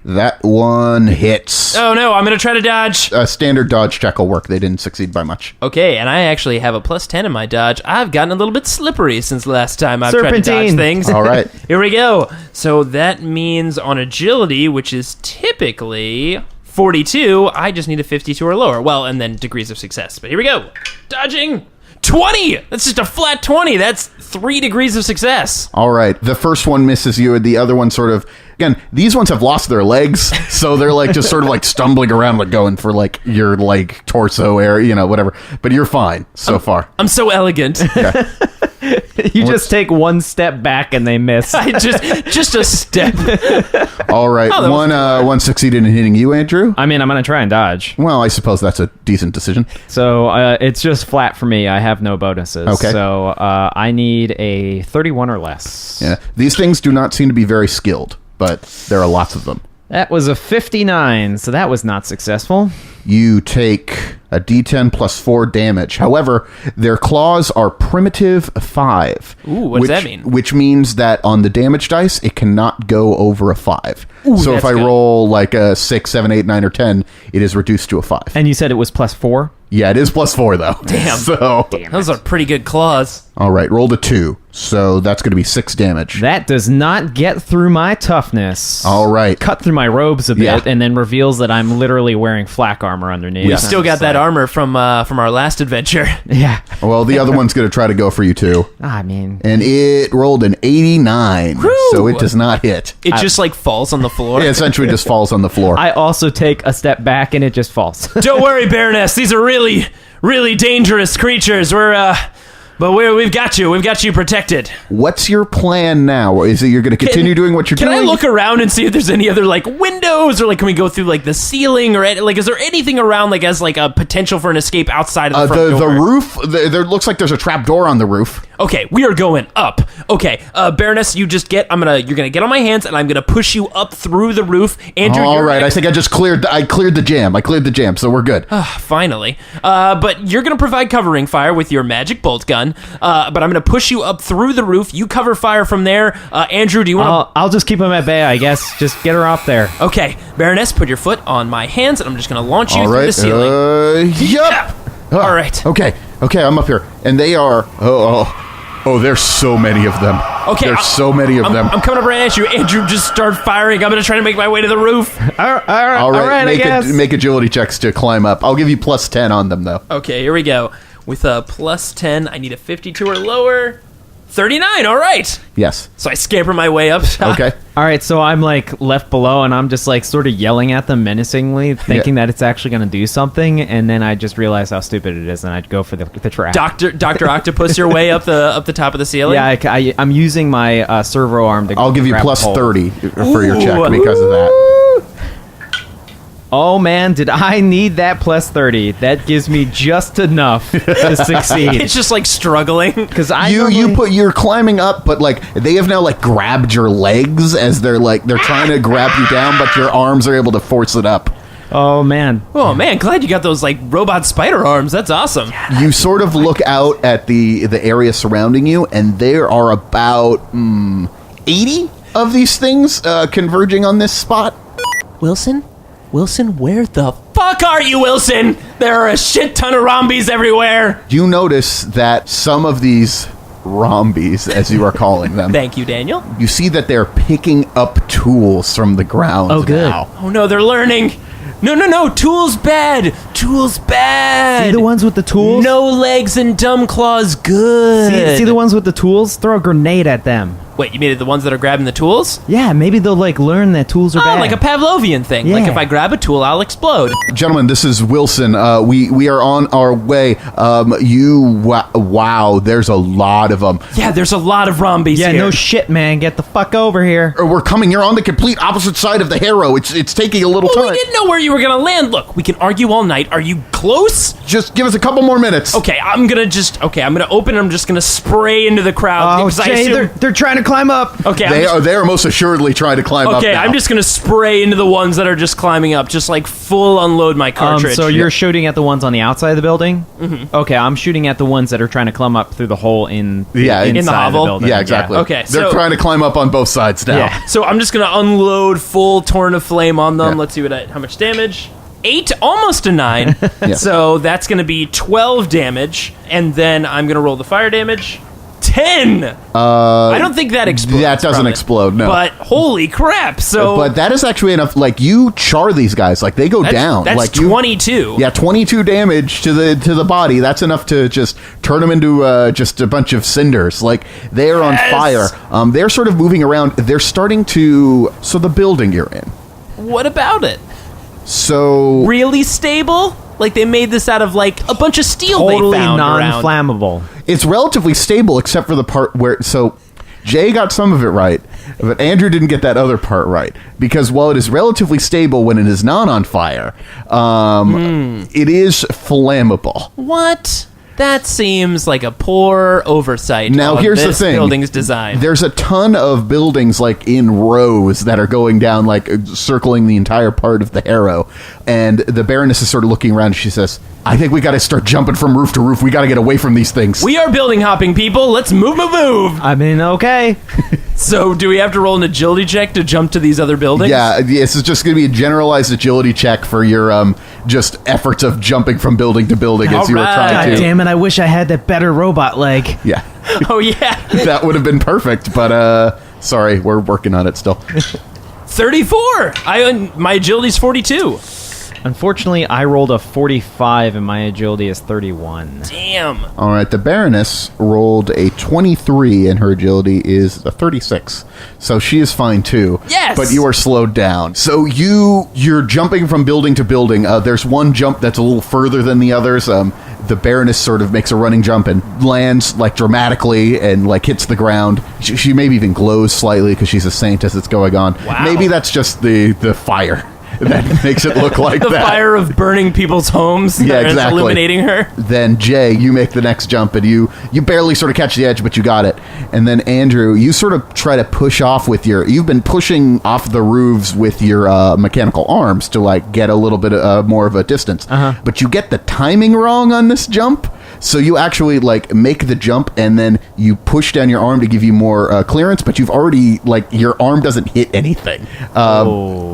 That one hits. Oh no, I'm going to try to dodge. A standard dodge check will work. They didn't succeed by much. Okay, and I actually have a +10 in my dodge. I've gotten a little bit slippery since the last time I've tried to dodge Serpentine. things. All right. Here we go. So that means on agility, which is typically 42, I just need a 52 or lower. Well, and then degrees of success. But here we go. Dodging. 20! That's just a flat 20. That's 3 degrees of success. All right. The first one misses you, and the other one sort of... Again, these ones have lost their legs, so they're like just sort of like stumbling around, like going for like your like torso area, whatever. But you're fine so far. I'm so elegant. You just take one step back and they miss. I just a step. All right. Oh, that was One succeeded in hitting you, Andrew. I mean, I'm going to try and dodge. Well, I suppose that's a decent decision. So it's just flat for me. I have no bonuses. Okay. So I need a 31 or less. Yeah. These things do not seem to be very skilled, but there are lots of them. That was a 59, so that was not successful. You take a d10 plus 4 damage. However, their claws are primitive 5. Ooh, what does that mean? Which means that on the damage dice, it cannot go over a 5. Ooh, so if that's I good. roll like a 6, 7, 8, 9, or 10, it is reduced to a 5. And you said it was +4? Yeah, it is plus 4, though. Damn. So, Those are pretty good claws. all right, rolled a 2. So that's going to be 6 damage. That does not get through my toughness. All right. Cut through my robes a bit, Yeah. and then reveals that I'm literally wearing flak armor underneath. We We still got that armor from our last adventure. Yeah. Well, the other one's going to try to go for you, too. I mean, And it rolled an 89. So it does not hit. It just like falls on the floor. It essentially just falls on the floor. I also take a step back and it just falls. Don't worry, Baroness. These are really, really dangerous creatures. We've got you. We've got you protected. What's your plan now? Is it you're going to continue doing what you're Can doing? I look around and see if there's any other like windows, or like can we go through like the ceiling, or like is there anything around like as like a potential for an escape outside of the front the door? roof? There looks like there's a trap door on the roof. Okay, we are going up. Okay, Baroness, you're gonna get on my hands, and I'm gonna push you up through the roof. Andrew, All you're right, I think I just cleared. I cleared the jam, so we're good. finally. But you're gonna provide covering fire with your magic bolt gun. But I'm gonna push you up through the roof. You cover fire from there. Andrew, do you want I'll just keep him at bay, I guess. Just get her up there. to? Okay, Baroness, put your foot on my hands, and I'm just gonna launch you All through right. the ceiling. Yep. All right. Okay, I'm up here, and they are. Oh, there's so many of them. Okay, there's so many of them. I'm coming up right at you. Andrew, just start firing. I'm gonna try to make my way to the roof. All right, I guess. Make agility checks to climb up. I'll give you plus 10 on them though. Okay, here we go. With a plus 10, I need a 52 or lower. 39, all right. Yes. So I scamper my way up. Okay. All right, so I'm like left below, and I'm just like sort of yelling at them menacingly, thinking that it's actually going to do something, and then I just realize how stupid it is, and I'd go for the trap. Dr. Octopus your way up the top of the ceiling. Yeah, I'm using my servo arm to. I'll give you grab plus a hold. 30 for your check Ooh. because of that. Oh man, did I need that plus 30? That gives me just enough to succeed. It's just like struggling. Because You're climbing up, but like they have now like grabbed your legs as they're trying to grab you down, but your arms are able to force it up. Oh man. Oh man, glad you got those like robot spider arms. That's awesome. You sort of look out at the area surrounding you, and there are about 80 of these things converging on this spot. Wilson, where the fuck are you, Wilson? There are a shit ton of rombies everywhere. You notice that some of these rombies, as you are calling them, Thank you, Daniel. you see that they're picking up tools from the ground. Oh, good. now. Oh no, they're learning. No. Tools bad. Tools bad. See the ones with the tools? No legs and dumb claws good. See the ones with the tools? Throw a grenade at them. Wait, you mean the ones that are grabbing the tools? Yeah, maybe they'll learn that tools are bad. Like a Pavlovian thing. Yeah. Like if I grab a tool, I'll explode. Gentlemen, this is Wilson. We are on our way. Wow, there's a lot of them. Yeah, there's a lot of Rombies Yeah, here. no shit, man. Get the fuck over here. We're coming. You're on the complete opposite side of the Harrow. It's taking a little Well, time. we didn't know where you were gonna land. Look, we can argue all night. Are you close? Just give us a couple more minutes. Okay, I'm gonna open and I'm just gonna spray into the crowd. Oh, because I Jay, assume- they're trying to climb up. Okay, They are most assuredly trying to climb up Okay, now. I'm just gonna spray into the ones that are just climbing up, just like full unload my cartridge. So you're shooting at the ones on the outside of the building? Mm-hmm. Okay, I'm shooting at the ones that are trying to climb up through the hole in in the inside of the hovel? building. Yeah, exactly. Okay, They're so- trying to climb up on both sides now. Yeah. So I'm just gonna unload full torrent of flame on them. Yeah. Let's see how much damage. 8, almost a 9. Yeah. So that's gonna be 12 damage, and then I'm gonna roll the fire damage. 10. I don't think that explodes. That doesn't from it. explode, no. But holy crap! So But that is actually enough. Like, you char these guys. Like, they go down. That's like you, 22. Yeah, 22 damage to the body. That's enough to just turn them into just a bunch of cinders. Like, they are on Yes. fire. They're sort of moving around. They're starting to... So the building you're in. What about it? So... Really stable? Like they made this out of like a bunch of steel Totally they found around. non-flammable. It's relatively stable except for the part where... So... Jay got some of it right, but Andrew didn't get that other part right. Because while it is relatively stable when it is not on fire, it is flammable. What? That seems like a poor oversight. Now, of here's the this thing. building's design. There's a ton of buildings, like, in rows that are going down, like, circling the entire part of the Harrow. And the Baroness is sort of looking around, and she says, I think we got to start jumping from roof to roof. We got to get away from these things. We are building hopping people. Let's move. I mean, okay. So, do we have to roll an agility check to jump to these other buildings? Yeah, this is just going to be a generalized agility check for your just efforts of jumping from building to building as you were Alright. trying God to. damn it, I wish I had that better robot leg. Yeah, Oh yeah. that would have been perfect, but sorry, we're working on it still. 34. My agility's 42. Unfortunately, I rolled a 45 and my agility is 31. Damn. All right, the Baroness rolled a 23 and her agility is a 36. So she is fine too. Yes! But you are slowed down. So you're jumping from building to building. There's one jump that's a little further than the others. The Baroness sort of makes a running jump and lands like dramatically and like hits the ground. She maybe even glows slightly because she's a saint as it's going on. Wow. Maybe that's just the fire that makes it look like The that. fire of burning people's homes. Yeah, and exactly. Illuminating her. Then Jay, you make the next jump, and you barely sort of catch the edge, but you got it. And then Andrew, you sort of try to push off with you've been pushing off the roofs with your mechanical arms to like get a little bit more of a distance. But you get the timing wrong on this jump. So you actually like make the jump and then you push down your arm to give you more clearance, but you've already like your arm doesn't hit anything,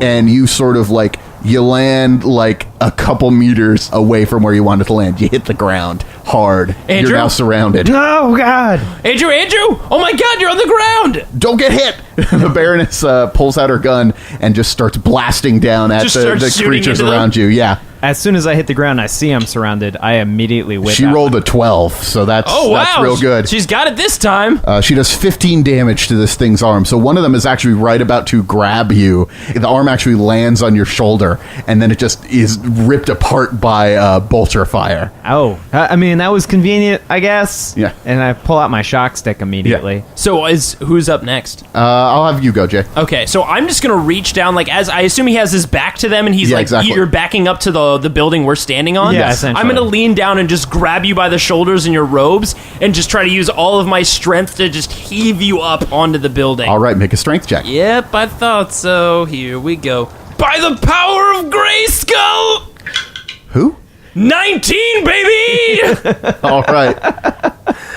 and you sort of like you land like a couple meters away from where you wanted to land. You hit the ground hard. Andrew? You're now surrounded. Oh, God. Andrew! Oh my God! You're on the ground. Don't get hit! The Baroness pulls out her gun and just starts blasting down at Just the starts shooting creatures into them? around you. Yeah. As soon as I hit the ground, I see I'm surrounded. I immediately whip She out. rolled a 12, so that's Oh wow! that's real good. She's got it this time. She does 15 damage to this thing's arm. So one of them is actually right about to grab you. The arm actually lands on your shoulder, and then it just is ripped apart by bolter fire. Oh, I mean, that was convenient, I guess. Yeah. And I pull out my shock stick immediately. So who's up next? I'll have you go, Jay. Okay, so I'm just gonna reach down, like as I assume he has his back to them, and he's Yeah, like, exactly. you're backing up to the building we're standing on. Yeah, essentially. I'm gonna lean down and just grab you by the shoulders in your robes, and just try to use all of my strength to just heave you up onto the building. All right, make a strength check. Yep, I thought so. Here we go. By the power of Grayskull, Who? 19, baby. All right.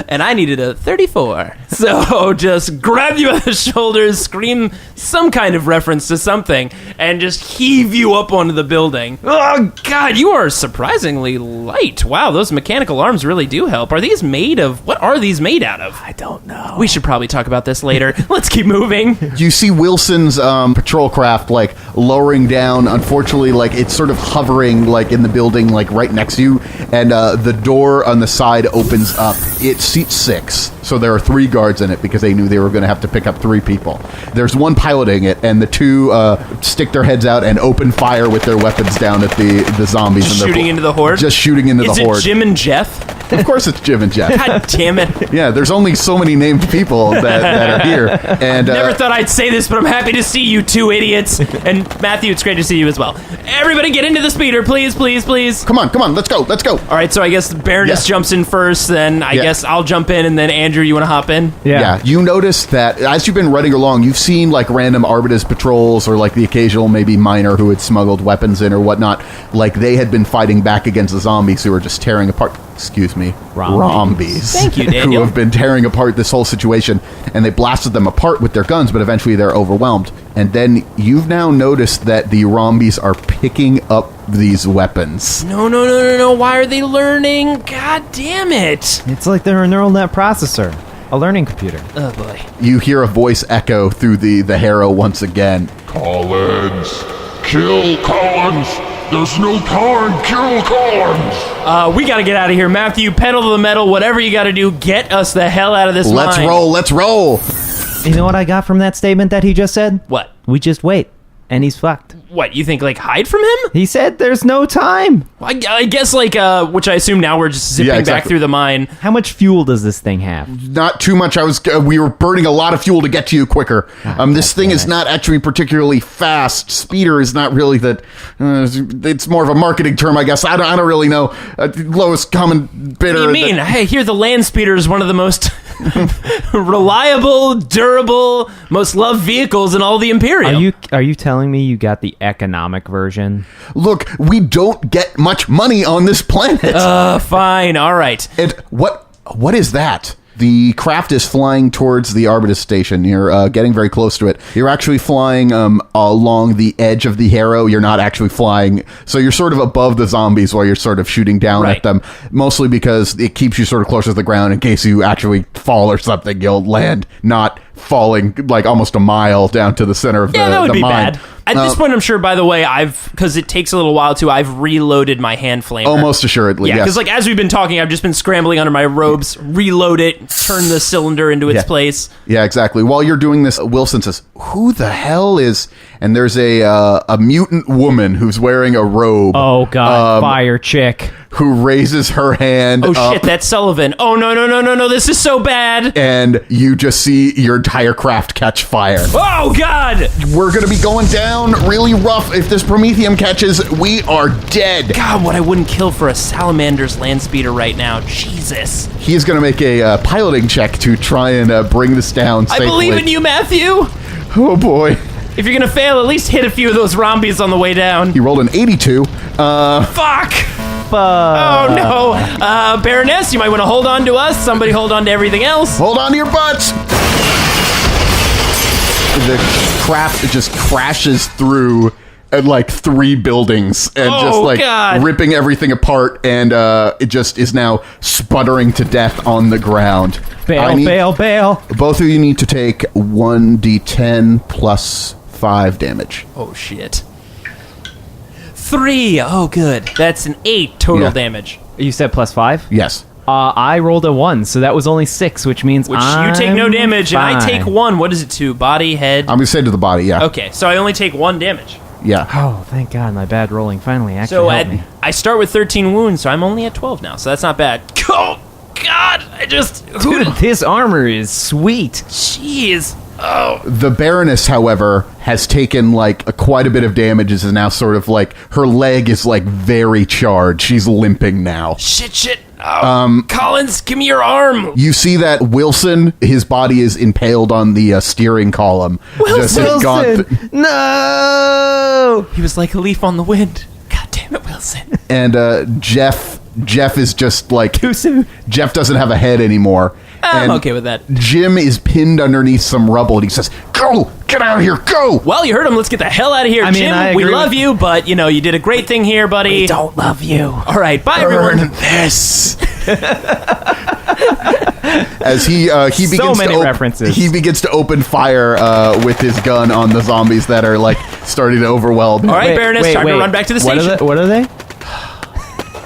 and I needed a 34. So just grab you by the shoulders, scream some kind of reference to something, and just heave you up onto the building. Oh, God, you are surprisingly light. Wow, those mechanical arms really do help. Are these made of... What are these made out of? I don't know. We should probably talk about this later. Let's keep moving. You see Wilson's patrol craft, like, lowering down. Unfortunately, like, it's sort of hovering, like, in the building, like, right next to you. And the door on the side opens up. It seats 6. So there are 3 guards in it because they knew they were going to have to pick up 3 people. There's one piloting it, and the 2 stick their heads out and open fire with their weapons down at the zombies. Just shooting into the horde? Just shooting into the horde. Is it Jim and Jeff? Of course it's Jim and Jeff. God damn it. Yeah, there's only so many named people that are here. And Never thought I'd say this, but I'm happy to see you 2 idiots. And Matthew, it's great to see you as well. Everybody get into the speeder, please, please, please. Come on, let's go. All right, so I guess Baroness jumps in first, then I guess I'll jump in, and then Andrew, you want to hop in? Yeah. You notice that as you've been running along, you've seen like random Arbites patrols or like the occasional maybe miner who had smuggled weapons in or whatnot. Like they had been fighting back against the zombies who were just tearing apart. Excuse me, rombies. Thank you, Daniel. Who have been tearing apart this whole situation, and they blasted them apart with their guns, but eventually they're overwhelmed. And then you've now noticed that the rombies are picking up these weapons. No. Why are they learning? God damn it. It's like they're a neural net processor. A learning computer. Oh, boy. You hear a voice echo through the harrow once again. Collins! Kill Collins! There's no time! Kill Collins! We gotta get out of here. Matthew, pedal to the metal, whatever you gotta do, get us the hell out of this Let's mine. Let's roll! You know what I got from that statement that he just said? What? We just wait, and he's fucked. What, you think, like, hide from him? He said there's no time. I guess, like, which I assume now we're just zipping back through the mine. How much fuel does this thing have? Not too much. We were burning a lot of fuel to get to you quicker. This thing is not actually particularly fast. Speeder is not really that. It's more of a marketing term, I guess. I don't really know. Lowest common bidder. What do you mean? Hey, here the land speeder is one of the most reliable, durable, most loved vehicles in all the Imperium. Are you telling me you got the economic version? Look, we don't get much money on this planet. Fine, all right. And what is that? The craft is flying towards the Arbites station. You're getting very close to it. You're actually flying along the edge of the harrow. You're not actually flying. So you're sort of above the zombies while you're sort of shooting down at them. Mostly because it keeps you sort of close to the ground in case you actually fall or something. You'll land not falling like almost a mile down to the center of the mine. Yeah, that would be bad. At this point, I'm sure, by the way, because it takes a little while too, I've reloaded my hand flamer. Almost assuredly, yeah. Yes. Because like as we've been talking, I've just been scrambling under my robes, reload it, turn the cylinder into its place. Yeah, exactly. While you're doing this, Wilson says, "Who the hell is?" And there's a mutant woman who's wearing a robe. Oh God, fire chick. Who raises her hand Oh up, shit, that's Sullivan. Oh no, this is so bad. and you just see your entire craft catch fire. Oh God! We're gonna be going down really rough. If this Promethium catches, we are dead. God, what I wouldn't kill for a Salamander's land speeder right now. Jesus. He's gonna make a piloting check to try and bring this down safely. I believe in you, Matthew. Oh boy. If you're gonna fail, at least hit a few of those rombies on the way down. He rolled an 82. Fuck! Oh no! Baroness, you might want to hold on to us. Somebody hold on to everything else. Hold on to your butts! The craft just crashes through like 3 buildings and just like God. ripping everything apart, and it just is now sputtering to death on the ground. Bail. Both of you need to take 1d10 plus 5 damage. Oh shit. 3. Oh good. That's an 8 total damage. You said plus 5? Yes. I rolled a 1, so that was only 6, which means You take no damage, and I take 1. What is it to? Body, head? I'm gonna say to the body, yeah. Okay, so I only take 1 damage. Yeah. Oh, thank God, my bad rolling finally actually So helped me. I start with 13 wounds, so I'm only at 12 now, so that's not bad. Oh, God! Dude, this armor is sweet. Jeez. Oh. The Baroness, however, has taken like quite a bit of damage. Is now sort of like her leg is like very charred. She's limping now. Shit. Oh, Collins, give me your arm. You see that Wilson, his body is impaled on the steering column. Wilson! No! He was like a leaf on the wind. God damn it, Wilson. And Jeff Jeff is just like... Too soon. Jeff doesn't have a head anymore. I'm and okay with that. Jim is pinned underneath some rubble, and he says, "Go! Get out of here! Go!" Well, you heard him. Let's get the hell out of here, I mean, Jim. I We agree love with- you, but, you did a great thing here, buddy. We don't love you. All right, bye, Burn everyone. this. As he begins So many to references. he begins to open fire with his gun on the zombies that are like starting to overwhelm. All right, Baroness, time to run back to the station. What are they?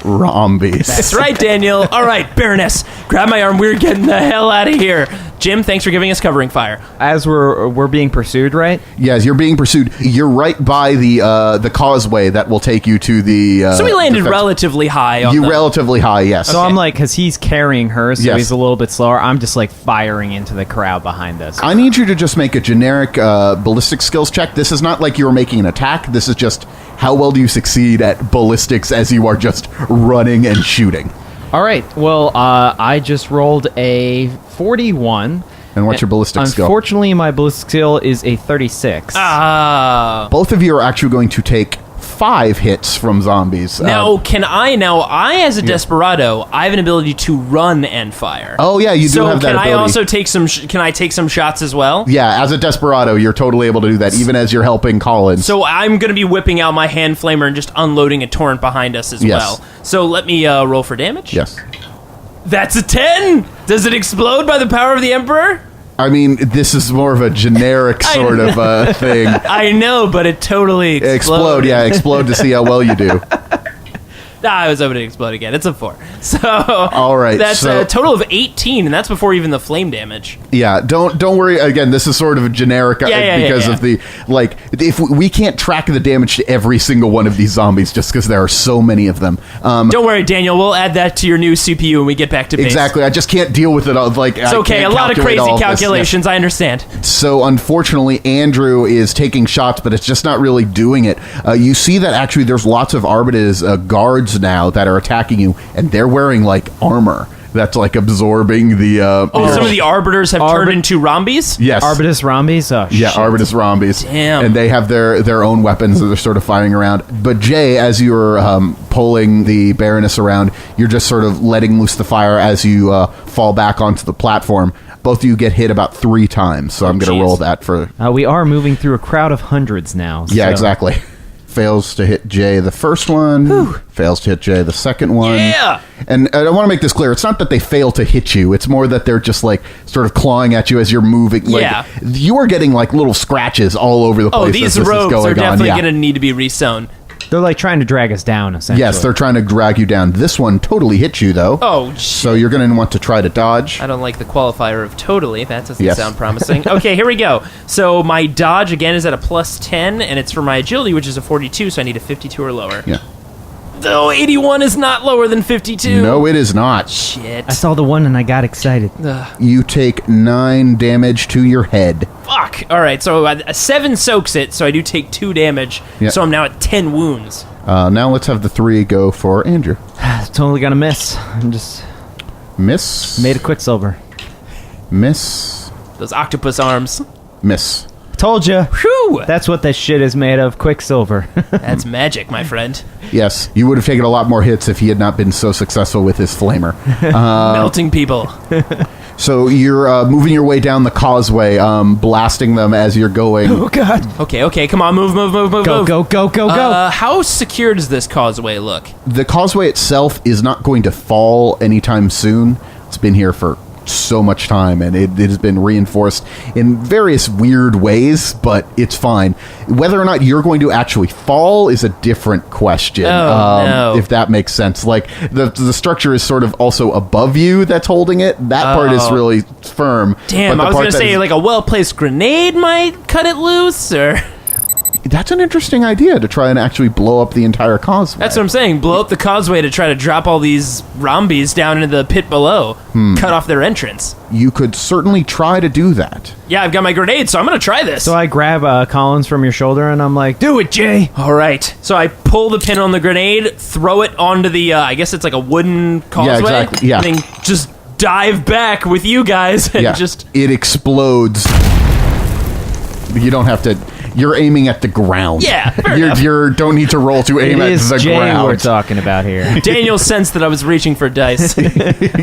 Zombies. That's right, Daniel. All right, Baroness, grab my arm. We're getting the hell out of here. Jim, thanks for giving us covering fire. As we're being pursued, right? Yes, you're being pursued. You're right by the causeway that will take you to the. So we landed defense- relatively high. On relatively high, yes. So I'm like, because he's carrying her, so Yes. he's a little bit slower. I'm just like firing into the crowd behind us. I need you to just make a generic ballistic skills check. This is not like you were making an attack. This is just how well do you succeed at ballistics as you are just running and shooting. All right. Well, I just rolled a 41. And what's your ballistic skill? Unfortunately, my ballistic skill is a 36. Both of you are actually going to take 5 hits from zombies. Now, I as a Desperado, I have an ability to run and fire. Oh, yeah, you do so have that can ability. I also take some? Can I take some shots as well? Yeah, as a Desperado, you're totally able to do that, even as you're helping Collins. So I'm going to be whipping out my hand flamer and just unloading a torrent behind us as Yes. well. So let me roll for damage. Yes. That's a 10. Does it explode by the power of the Emperor? I mean, this is more of a generic sort of thing. I know, but it totally exploded. Explode to see how well you do. I was hoping to explode again. It's a 4. So All right, that's so- a total of 18, and that's before even the flame damage. Yeah, don't worry. Again, this is sort of a generic because of the if we can't track the damage to every single one of these zombies just because there are so many of them. Don't worry, Daniel. We'll add that to your new CPU when we get back to base. Exactly. I just can't deal with it. It's okay. A lot of crazy calculations. I understand. So unfortunately, Andrew is taking shots, but it's just not really doing it. You see that actually there's lots of Arbites guards now that are attacking you, and they're wearing like armor that's like absorbing the. Some of the arbiters have turned into rombies. Yes. Arbites Rombies? Oh, Yeah, shit. Arbites Rombies. Damn. And they have their own weapons that they're sort of firing around. But Jay, as you're pulling the Baroness around, you're just sort of letting loose the fire as you fall back onto the platform. Both of you get hit about 3 times, so I'm going to roll that for... We are moving through a crowd of hundreds now. Yeah, so- exactly. Fails to hit Jay the first one. Fails to hit Jay the second one. Yeah. And I want to make this clear. It's not that they fail to hit you. It's more that they're just like sort of clawing at you as you're moving. Like, Yeah. You are getting like little scratches all over the place. Oh, as these this is rogues going are definitely on. Yeah. going to need to be resewn. They're like trying to drag us down, essentially. Yes, they're trying to drag you down. This one totally hit you, though. Oh, shit. So you're going to want to try to dodge. I don't like the qualifier of totally. That doesn't Yes. sound promising. Okay, here we go. So my dodge, again, is at a plus 10, and it's for my agility, which is a 42, so I need a 52 or lower. Yeah. Though 81 is not lower than 52. No, it is not. Shit. I saw the one and I got excited. You take 9 damage to your head. Fuck. All right, so a 7 soaks it, so I do take 2 damage. Yeah. So I'm now at 10 wounds. Now let's have the 3 go for Andrew. Totally gonna miss. I'm just Miss. made a Quicksilver. Miss. Those octopus arms. Miss. Told you. Whew. That's what this shit is made of. Quicksilver. That's magic, my friend. Yes, you would have taken a lot more hits if he had not been so successful with his flamer. Melting people. So you're moving your way down the causeway, blasting them as you're going. Oh god. Okay, come on, move. Go. How secure does this causeway look? The causeway itself is not going to fall anytime soon. It's been here for so much time, and it has been reinforced in various weird ways, but it's fine. Whether or not you're going to actually fall is a different question. No. If that makes sense. Like, the structure is sort of also above you that's holding it. That part is really firm. Damn, but the I was part going to that say, is- like, a well-placed grenade might cut it loose, or... That's an interesting idea, to try and actually blow up the entire causeway. That's what I'm saying. Blow up the causeway to try to drop all these rombies down into the pit below. Cut off their entrance. You could certainly try to do that. Yeah, I've got my grenade, so I'm going to try this. So I grab Collins from your shoulder and I'm like, do it, Jay. All right. So I pull the pin on the grenade, throw it onto the, I guess it's like a wooden causeway. exactly, yeah. And then just dive back with you guys and just... It explodes. You don't have to You're aiming at the ground. Yeah, fair you enough. don't need to roll to aim It at is the Jay ground. we're talking about here. Daniel sensed that I was reaching for dice.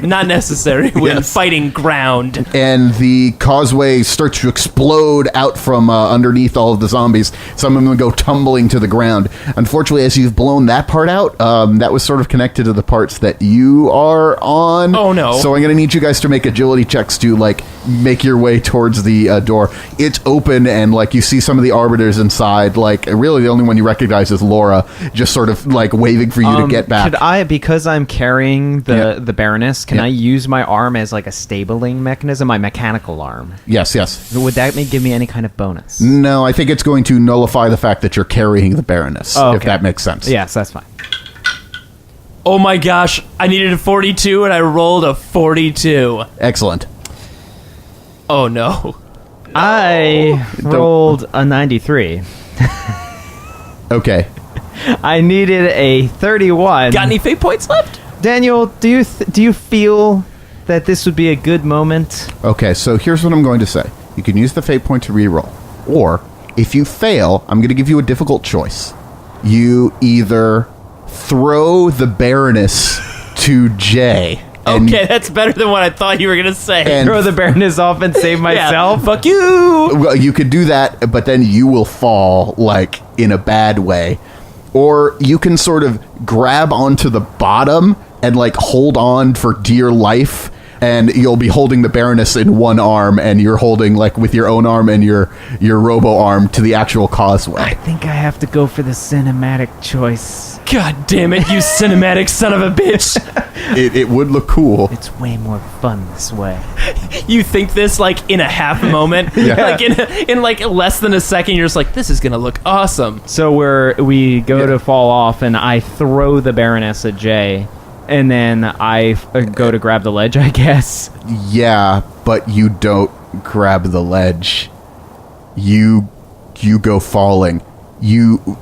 Not necessary when fighting ground. And the causeway starts to explode out from underneath all of the zombies. Some of them go tumbling to the ground. Unfortunately, as you've blown that part out, that was sort of connected to the parts that you are on. Oh, no. So I'm going to need you guys to make agility checks to, like, make your way towards the door. It's open, and, like, you see some of the Arbiters inside. Like, really the only one you recognize is Laura, just sort of, like, waving for you to get back. Could I, because I'm carrying the Baroness, can I use my arm as like a stabling mechanism, my mechanical arm? Yes. Would that give me any kind of bonus? No, I think it's going to nullify the fact that you're carrying the Baroness, if that makes sense. Yes, that's fine. Oh my gosh, I needed a 42 and I rolled a 42. Excellent. Oh no. I rolled a 93. Okay. I needed a 31. Got any fate points left? Daniel, do you feel that this would be a good moment? Okay, so here's what I'm going to say. You can use the fate point to reroll. Or, if you fail, I'm going to give you a difficult choice. You either throw the Baroness to Jay. Okay, that's better than what I thought you were going to say. And- Throw the Baroness off and save myself? Yeah, fuck you! Well, you could do that, but then you will fall, like, in a bad way. Or you can sort of grab onto the bottom and, like, hold on for dear life, and you'll be holding the Baroness in one arm, and you're holding, like, with your own arm and your robo arm to the actual causeway. I think I have to go for the cinematic choice. God damn it, you cinematic son of a bitch! It would look cool. It's way more fun this way. You think this, like, in a half moment? Yeah. Like, in like, less than a second, you're just like, this is gonna look awesome. So we go to fall off, and I throw the Baroness at Jay, and then I go to grab the ledge, I guess. Yeah, but you don't grab the ledge. You go falling.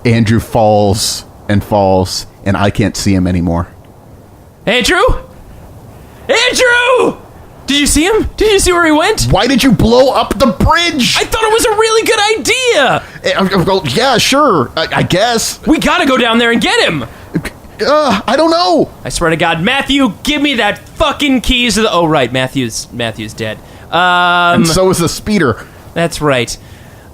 Andrew falls, and I can't see him anymore. Andrew? Andrew! Did you see him? Did you see where he went? Why did you blow up the bridge? I thought it was a really good idea! Yeah, sure. I guess. We gotta go down there and get him! I don't know. I swear to God, Matthew, give me that fucking keys to the... Oh, right, Matthew's dead. And so is the speeder. That's right.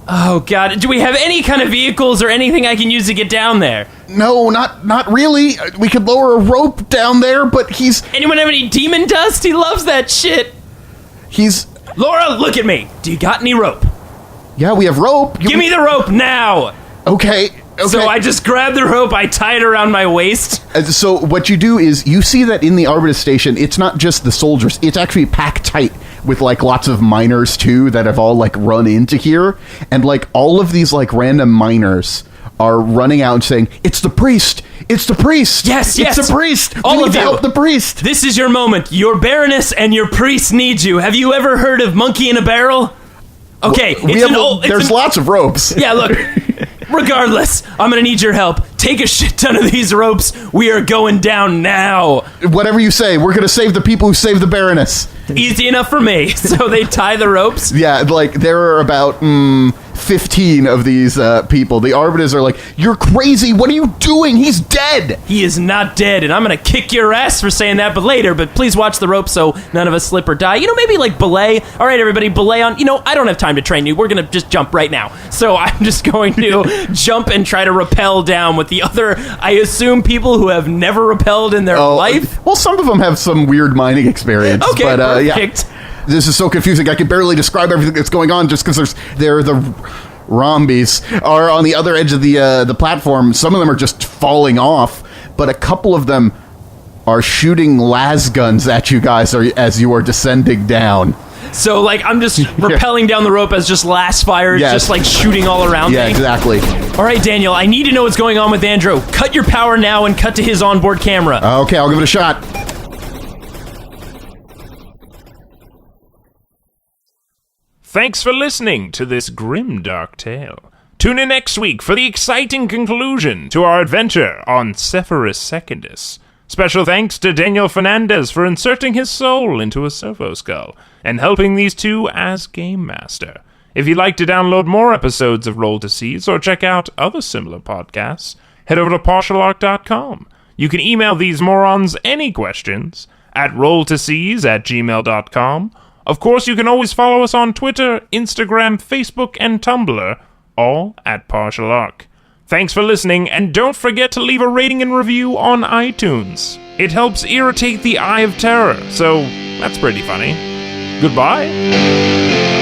Oh, God, do we have any kind of vehicles or anything I can use to get down there? No, not really. We could lower a rope down there, but Anyone have any demon dust? He loves that shit. Laura, look at me. Do you got any rope? Yeah, we have rope. Give me the rope now. Okay. So I just grab the rope, I tie it around my waist. So what you do is you see that in the Arbites station, it's not just the soldiers. It's actually packed tight with, like, lots of miners, too, that have all, like, run into here. And, like, all of these, like, random miners are running out and saying, "It's the priest! It's the priest! Yes, It's the priest! All we need of to you. help the priest!" This is your moment. Your Baroness and your priest need you. Have you ever heard of Monkey in a Barrel? Okay, There's lots of ropes. Yeah, look. Regardless, I'm gonna need your help. Take a shit ton of these ropes. We are going down now. Whatever you say, we're gonna save the people who saved the Baroness. Easy enough for me. So they tie the ropes. Yeah, like, there are about 15 of these people. The Arbites are like, "You're crazy! What are you doing? He's dead!" He is not dead, and I'm gonna kick your ass for saying that, but later. But please watch the rope so none of us slip or die. You know, maybe like belay. All right, everybody, belay on. You know, I don't have time to train you. We're gonna just jump right now. So I'm just going to jump and try to rappel down with the other, I assume, people who have never rappelled in their life. Well, some of them have some weird mining experience. Okay, but, perfect. Yeah. This is so confusing. I can barely describe everything that's going on just because the Rombies are on the other edge of the platform. Some of them are just falling off, but a couple of them are shooting las guns at you guys as you are descending down. So, like, I'm just rappelling down the rope as just last fire, just, like, shooting all around me. Yeah, exactly. All right, Daniel, I need to know what's going on with Andrew. Cut your power now and cut to his onboard camera. Okay, I'll give it a shot. Thanks for listening to this grim dark tale. Tune in next week for the exciting conclusion to our adventure on Sepheris Secundus. Special thanks to Daniel Fernandez for inserting his soul into a servo skull and helping these two as game master. If you'd like to download more episodes of Roll to Seas or check out other similar podcasts, head over to partialarc.com. You can email these morons any questions at rolltoseas@gmail.com. Of course, you can always follow us on Twitter, Instagram, Facebook, and Tumblr, all at Partial Arc. Thanks for listening, and don't forget to leave a rating and review on iTunes. It helps irritate the Eye of Terror, so that's pretty funny. Goodbye.